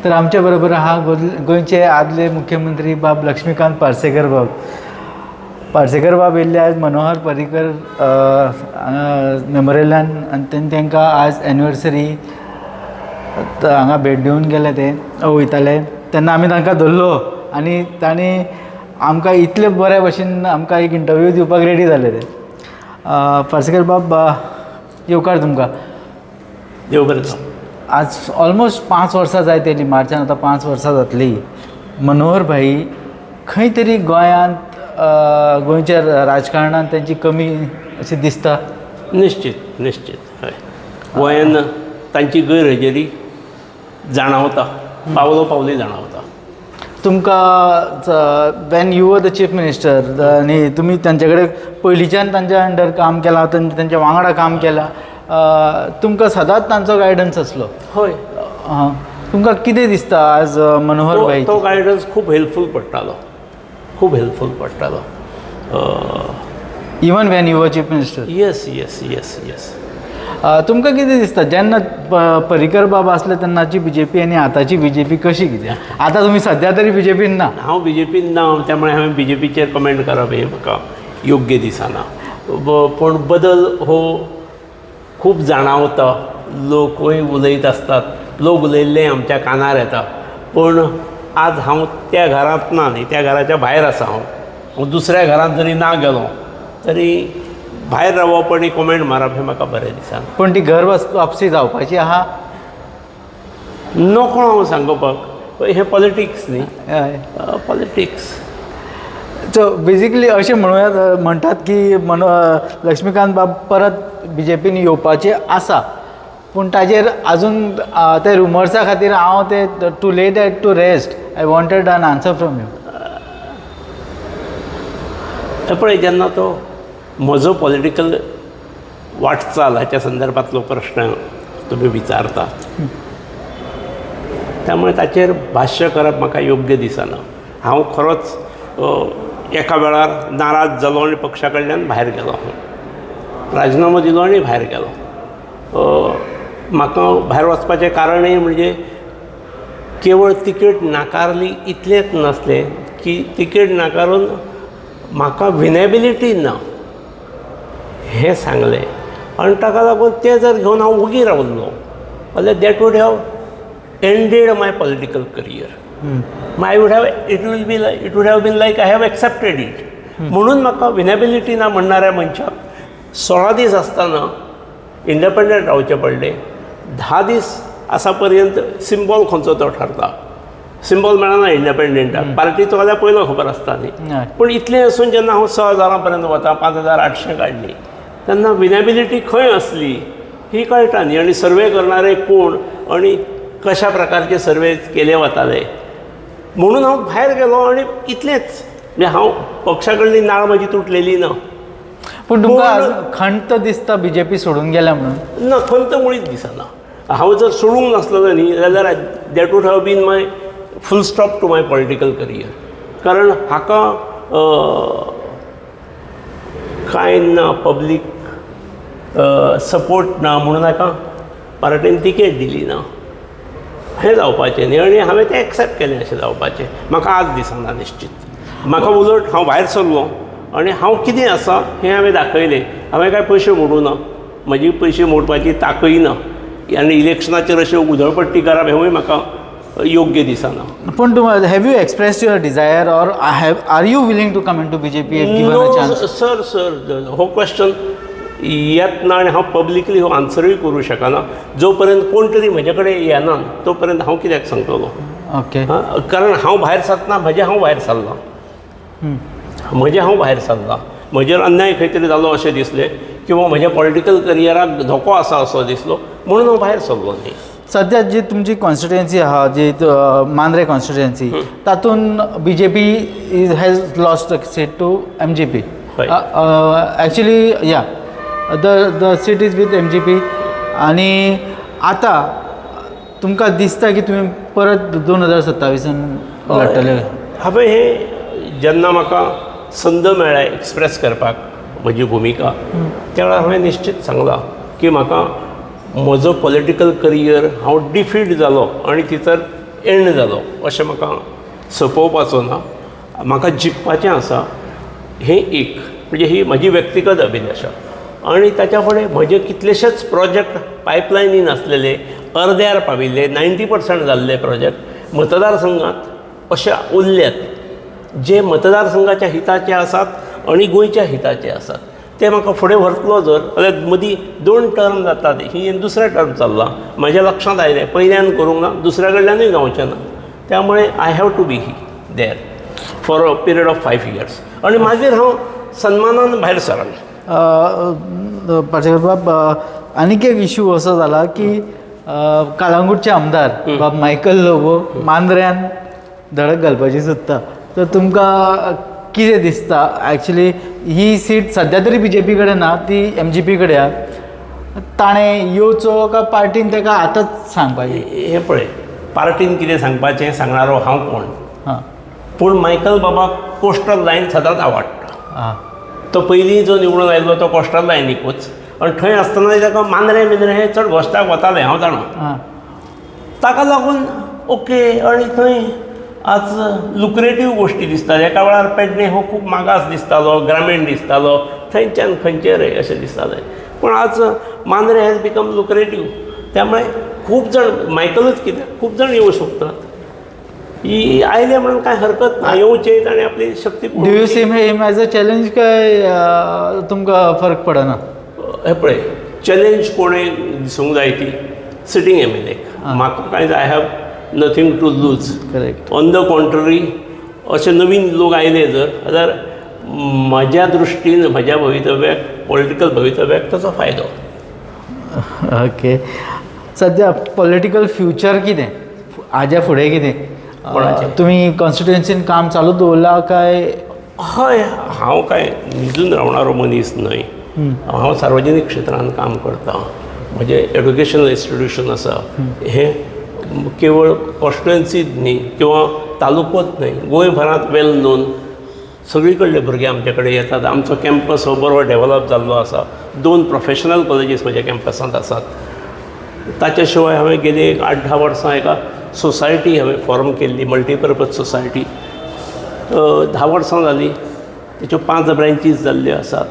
तर आमच्या बरोबर आहा गोंयचे आदले मुख्यमंत्री बाब लक्ष्मीकांत पार्सेकर बाब येयल्ले आज मनोहर पर्रीकर मेमोरियलान आनी तांकां आज एनिवर्सरी हांगा भेट दिवन गेले ते वयताले तेन्ना आमी तांकां धरलो आनी तांणी आमकां इतले बऱ्या भशेन आमकां एक इंटरव्यू दिवपाक रेडी जाले ते पार्सेकर बाब येवकार तुमकां देव बरें आज ऑलमोस्ट 5 वर्सां जायत येयली मार्चान आतां 5 वर्सां जातली मनोहर भाई खंय तरी गोंयांत गोंयच्या राजकारणांत तांची कमी अशें दिसता निश्चित हय गोंयान तांची गैरहजेरी जाणवता पावली जाणवता तुमकां when you were the chief minister आनी तुमी तांचे कडेन पयलींच्यान तांच्या अंडर काम केलां तांच्या वांगडा काम केलां तुमकां सदांच तांचो गायडन्स आसलो हय तुमकां कितें दिसता आज मनोहर भाई तो गायडन्स खूब हेल्पफूल पडटालो even when you were chief minister yes तुमकां कितें दिसता जेन्ना पर्रीकर बाब आसले तेन्नाची बीजेपी आनी आतांची बीजेपी कशी कितें आतां तुमी सद्या तरी बीजेपीन ना हांव बीजेपीन ना त्यामुळे हांवें बीजेपीचेर कमेंट करप हें म्हाका योग्य दिसना पूण बदल हो खूब जाणवता लोकूय उलयत आसतात लोक उलयल्लें आमच्या कानार येता पूण आज हांव त्या घरांत ना न्ही त्या घराच्या भायर आसा हांव दुसऱ्या घरांत जरी ना गेलो तरी भायर रावप आनी कमेंट मारप हें म्हाका बरें दिसना पूण ती घर वापसी जावपाची आहा नको हांव सांगपाक हें पॉलिटिक्स न्ही पॉलिटिक्स सो बेजिकली अशें म्हणटात की लक्ष्मीकांत बाब परत बीजेपीन येवपाचे आसा पूण ताजेर आजून ते रुमर्सा खातीर हांव ते to let it to rest I wanted an answer from you पळय जेन्ना तो म्हजो पॉलिटिकल वाटचाल हाच्या संदर्भांतलो प्रश्न तुमी विचारतात त्यामुळे ताचेर भाश्य करप म्हाका योग्य दिसना हांव खरोच एका वेळार नाराज जालो आनी पक्षा कडल्यान भायर गेलो राजिनामो दिलो आनी भायर गेलो म्हाका भायर वचपाचें कारणय म्हणजे केवळ तिकेट नाकारली इतलेंच नासलें की तिकेट नाकारून म्हाका विनेबिलिटी ना हें सांगलें आनी ताका लागून तें जर घेवन हांव उगी रावल्लो जाल्यार that would have ended my political career I would have it would have been like I have accepted it म्हणून म्हाका विनेबिलिटी ना म्हणणाऱ्या मनशाक 16 दीस आसतना इंडिपेंडंट रावचें पडलें 10 दीस आसा पर्यंत सिंबॉल खंयचो तो ठरता सिंबॉल मेळना इंडिपेंडंटाक पार्टीचो जाल्यार पयलो खबर आसता न्ही पूण इतलें असून जेन्ना हांव 6,000 पर्यंत वता 5,800 काडली तेन्ना विनेबिलिटी खंय असली ही कळटा न्ही आनी सर्वे करणारे कोण आनी कशा प्रकारचे सर्वे केले वताले म्हणून हांव भायर गेलो आनी इतलेंच म्हणजे हांव पक्षा कडली नाळ म्हजी तुटलेली ना पूण तुमकां खंत दिसता बीजेपी सोडून गेल्या म्हणून ना खंत मुळीच दिसना हांव जर सोडूंक नासलो न्ही जाल्यार that would have been my full stop to my political career कारण हाका कांय ना पब्लीक सपोर्ट ना म्हणून हाका पार्टीन तिकेट दिली ना हें जावपाचें न्ही आनी हांवें तें एक्सेप्ट केलें अशें जावपाचें म्हाका आज दिसना निश्चित म्हाका उलट हांव भायर सरलो आनी हांव कितें आसा हें हांवें दाखयलें हांवें कांय पयशे मोडूं ना म्हजी पयशे मोडपाची ताकय ना आनी इलेक्शनाचेर अशें उधळपट्टी करप हेंवूय म्हाका योग्य दिसना पूण have you expressed your desire or are you willing to come in to BJP sir हो क्वेश्चन येत ना आनी हांव पब्लिकली हो आन्सरूय करूं शकना जो पर्यंत कोण तरी म्हजे कडेन येना तो पर्यंत हांव कित्याक सांगतलो ओके कारण हांव भायर सरतना हांव भायर सरला म्हजेर अन्याय खंय तरी जालो अशें दिसलें किंवा म्हज्या पॉलिटिकल करियराक धोको आसा असो दिसलो म्हणून हांव भायर सरलो न्ही सद्या जी तुमची कॉन्स्टिट्युएन्सी आहा जी मांद्रे कॉन्स्टिट्युएन्सी तातूंत BJP has lost seat to MGP actually या the seat is with MGP आनी आतां तुमकां दिसता की तुमी परत 2027 लढटले हांवें हें जेन्ना म्हाका संद मेळ्ळ्या एक्सप्रेस करपाक म्हजी भुमिका त्या वेळार हांवें निश्चित सांगलां की म्हाका म्हजो पॉलिटिकल करियर हांव डिफीट जालो आनी थंयसर एंड जालो अशें म्हाका सोंपोवपाचो ना. म्हाका जिखपाचें आसा हें एक, म्हणजे ही म्हजी व्यक्तिगत अभिलाशा. आनी ताच्या फुडें म्हजे कितलेशेच प्रोजेक्ट पायपलायनीन आसलेले, अर्द्यार पाविल्ले, 90% जाल्ले प्रोजेक्ट मतदारसंघात अशे उरल्यात जे मतदारसंघाच्या हिताचे आसात आनी गोंयच्या हिताचे आसात. ते म्हाका फुडें व्हरतलो जर जाल्यार मदीं 2 टर्म जातात, ही दुसरें टर्म चल्लां. म्हज्या लक्षांत आयलें पयल्यान करूंक ना, दुसऱ्या कडल्यानूय जावचें ना. त्यामुळे I have to be there for a period of 5 years. आनी मागीर हांव सन्मानान भायर सरण. पार्सेकर बाब, आनीक एक इश्यू असो जाला की काळंगूटचे आमदार बाब मायकल लोबो मांद्र्यान धडक घालपाची सोदता. तर तुमकां कितें दिसता? एक्चुली ही सीट सद्या तरी BJP कडेन ना, ती MGP कडेन आहा. ताणें येवचो काय पार्टीन ताका आतांच सांगपाचें? हें पळय, पार्टीन कितें सांगपाचें सांगणारो हांव कोण. हां, पूण मायकल बाबाक कोस्टल लायन सदांच आवडटा. हां, तो पयलीं जो निवडून आयलो तो कोस्टल लायनीकूच, आनी थंय आसतना ताका मांद्रे बिंद्रे हें चड घोस्ताक वतालें हांव जाणा. हां, ताका लागून ओके. आनी थंय आज लुक्रेटीव गोश्टी दिसतात. एका वेळार पेडणे हो खूब मागास दिसतालो, ग्रामीण दिसतालो, थंयच्यान खंयचेर अशें दिसतालें. पूण आज मांद्रे हॅज बिकम लुक्रेटीव. त्यामुळे खूब जाण, मायकलूच कितें, खूब जाण येवं शकतात. ही आयले म्हणून कांय हरकत ना, येवचेत आनी आपली शक्ती. Do you see him as a challenge काय तुमकां फरक पडना? हे पळय, चॅलेंज कोणें दिसूंक जाय ती सिटींग MLA. म्हाका कांय I have nothing to lose. Correct. On the contrary अशे नवीन लोक आयले जर जाल्यार म्हज्या दृश्टीन म्हज्या भवितव्याक, पॉलिटिकल भवितव्याक ताचो फायदो. ओके. सद्या पॉलिटिकल फ्युचर कितें? हाज्या फुडें कितें? तुमी कॉन्स्टिट्युएन्सीन काम चालू दवरला काय? हय, हांव काय न्हिदून रावणारो मनीस न्हय. हांव सार्वजनीक क्षेत्रांत काम करतां. म्हजें एड्युकेशनल इन्स्टिट्यूशन आसा. हें केवळ कॉन्स्टिट्युएन्सीत न्ही किंवा तालुकोच न्हय, गोंयभरांत वेल नोन. सगळी कडले भुरगे आमचे कडेन येतात. आमचो कॅम्पस हो बरो डेवलप जाल्लो आसा. 2 प्रोफेशनल कॉलेजीस म्हज्या कॅम्पसांत आसात. ताचे शिवाय हांवें गेली 8-10 वर्सां एका सोसायटी हांवें फॉर्म केल्ली, मल्टीपर्पज सोसायटी. 10 वर्सां जालीं. तेच्यो 5 ब्रँचीस जाल्ल्यो आसात.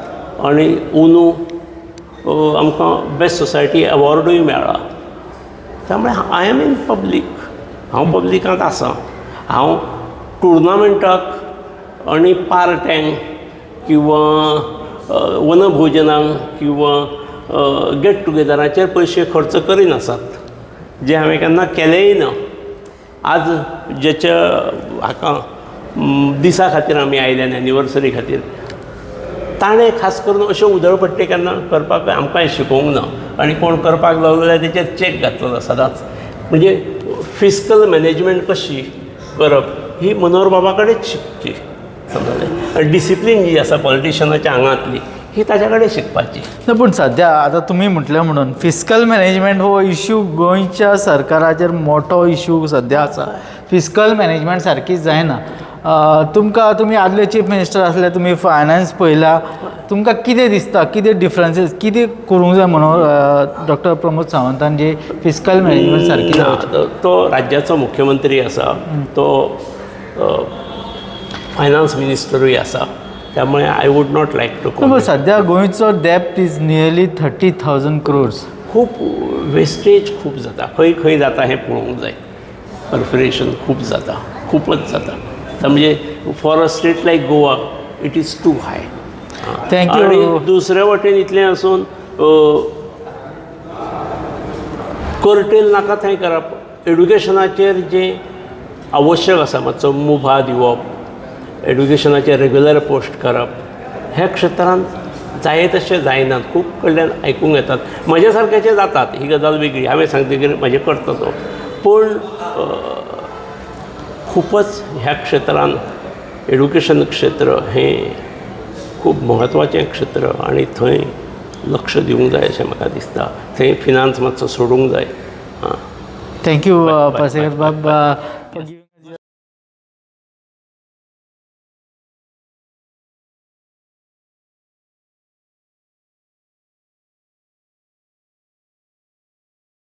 आनी अंदू आमकां बेस्ट सोसायटी अवॉर्डूय मेळ्ळा. त्यामुळे आय एम इन पब्लीक. हांव पब्लिकांत आसां. हांव टुर्नामेंटाक आनी पार्ट्यांक किंवा वनभोजनांक किंवा गेट टुगेदराचेर पयशे खर्च करिनासात, जे हांवें केन्ना केलेंय ना. आज जेच्या हाका दिसा खातीर आमी आयल्यान एनिवर्सरी खातीर, ताणें खास करून अश्यो उधळपट्टी केन्ना करपाक आमकांय शिकोवंक ना. आनी कोण करपाक लागलो जाल्यार तेचेर चॅक घातलो सदांच. म्हणजे फिस्कल मॅनेजमेंट कशी करप ही मनोहर बाबा कडेच शिकची. समजलें? डिसिप्लीन जी आसा पॉलिटिशनाच्या आंगांतली ही ताच्या कडेन शिकपाची. ना, पूण सद्या आतां तुमी म्हटलें म्हणून फिस्कल मॅनेजमेंट हो इश्यू गोंयच्या सरकाराचेर मोठो इश्यू सद्या आसा. फिस्कल मॅनेजमेंट सारकीच जायना. तुमी आदले चीफ मिनिस्टर आसले, तुमी फायनान्स पळयला. तुमकां कितें दिसता, कितें डिफरन्सीस, कितें करूंक जाय म्हणून डॉक्टर प्रमोद सावंतान जे फिस्कल मॅनेजमेंट सारकी? तो राज्याचो मुख्यमंत्री आसा, तो फायनान्स मिनिस्टरूय आसा. त्यामुळे I would not like to. पूण सद्या गोंयचो डेप्ट इज नियरली 30,000 crores. खूब वेस्टेज खूब जाता. खंय खंय जाता हें पळोवंक जाय. पर्फरेशन खूब जाता, खूपच जाता. म्हणजे for a state like Goa it is too high. Thank you. आनी दुसरे वटेन इतलें आसून कर्टेल नाका थंय करप. एड्युकेशनाचेर जें आवश्यक आसा मातसो मुभा दिवप, एड्युकेशनाचेर रेग्युलर पोस्ट करप, ह्या क्षेत्रांत जाय तशें जायनात. खूब कडल्यान आयकूंक येतात. म्हज्या सारक्याचे जातात, ही गजाल वेगळी. हांवें सांगतकीर म्हजें करता तो. पूण खूपच ह्या क्षेत्रांत एड्युकेशन क्षेत्र हें खूब म्हत्वाचें क्षेत्र आनी थंय लक्ष दिवंक जाय अशें म्हाका दिसता. थंय फिनान्स मातसो सोडूंक जाय. थँक्यू पार्सेकर बाब.